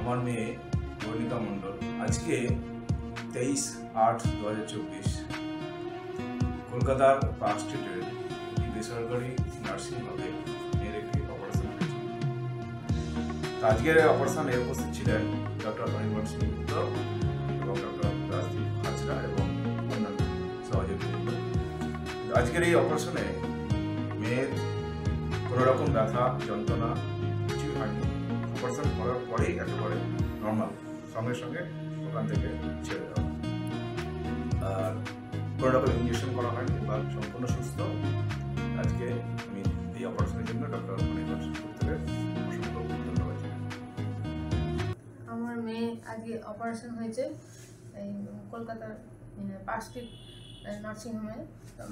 আমার মেয়ে বর্ণিকা মণ্ডল আজকে 23/8/2024 কলকাতার পার্ক স্ট্রিটের একটি বেসরকারি নার্সিংহোমে মেয়ের একটি অপারেশন হয়েছে। আজকের অপারেশনে উপস্থিত ছিলেন ডক্টর অনির্বাণ সেনগুপ্ত এবং ডক্টর রাজদীপ হাজরা এবং অন্যান্য সহযোগীবৃন্দ। আজকের এই অপারেশনে মেয়ের কোনো রকম ব্যথা যন্ত্রণা কিছুই হয়নি। অপারেশন করার পরেই একেবারে নর্মাল, সঙ্গে সঙ্গে ওখান থেকে ছেড়ে দেওয়া, আর কোনো রকম ইঞ্জেকশন করা হয়নি বা সম্পূর্ণ সুস্থ। আজকে আমি এই অপারেশনের জন্য ডক্টর অনির্বাণ সেনগুপ্তকে অসংখ্য ধন্যবাদ জানাই। আমার মেয়ে আজকে অপারেশন হয়েছে এই কলকাতার পার্ক স্ট্রিট নার্সিংহোমে।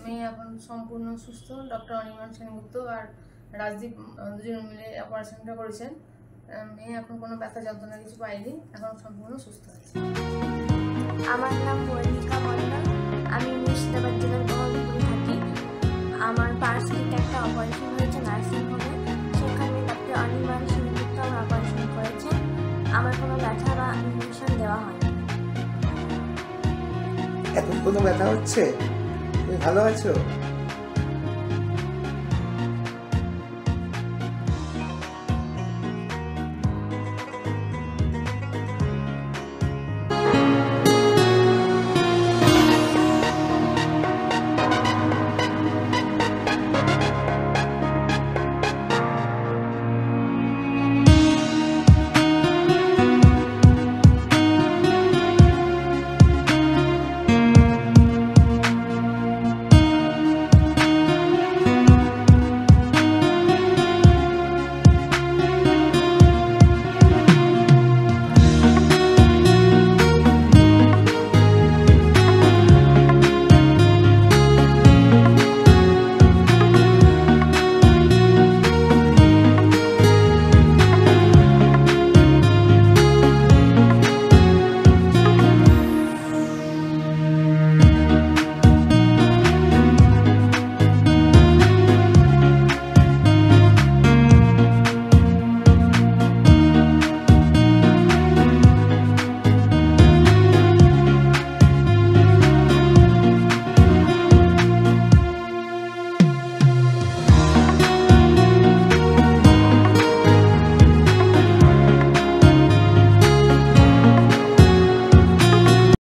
মেয়ে এখন সম্পূর্ণ সুস্থ। ডক্টর অনির্বাণ সেনগুপ্ত আর রাজদীপ দুজন মিলে অপারেশনটা করেছেন। মেয়ে এখন কোনো ব্যথা যন্ত্রণা কিছু পায়নি, এখন সম্পূর্ণ সুস্থ আছে। আমার নাম বর্ণিকা মণ্ডল, আমি মুর্শিদাবাদ জেলার বহরমপুরে থাকি। আমার পার্ক স্ট্রিটে একটা অপারেশন হয়েছে নার্সিংহোমে, সেখানে ডক্টর অনির্বাণ সেনগুপ্ত আমার অপারেশন করেছেন। আমার কোনো ব্যথা বা ইঞ্জেকশন দেওয়া হয়নি। এখন কোনো ব্যথা হচ্ছে? তুমি ভালো আছো?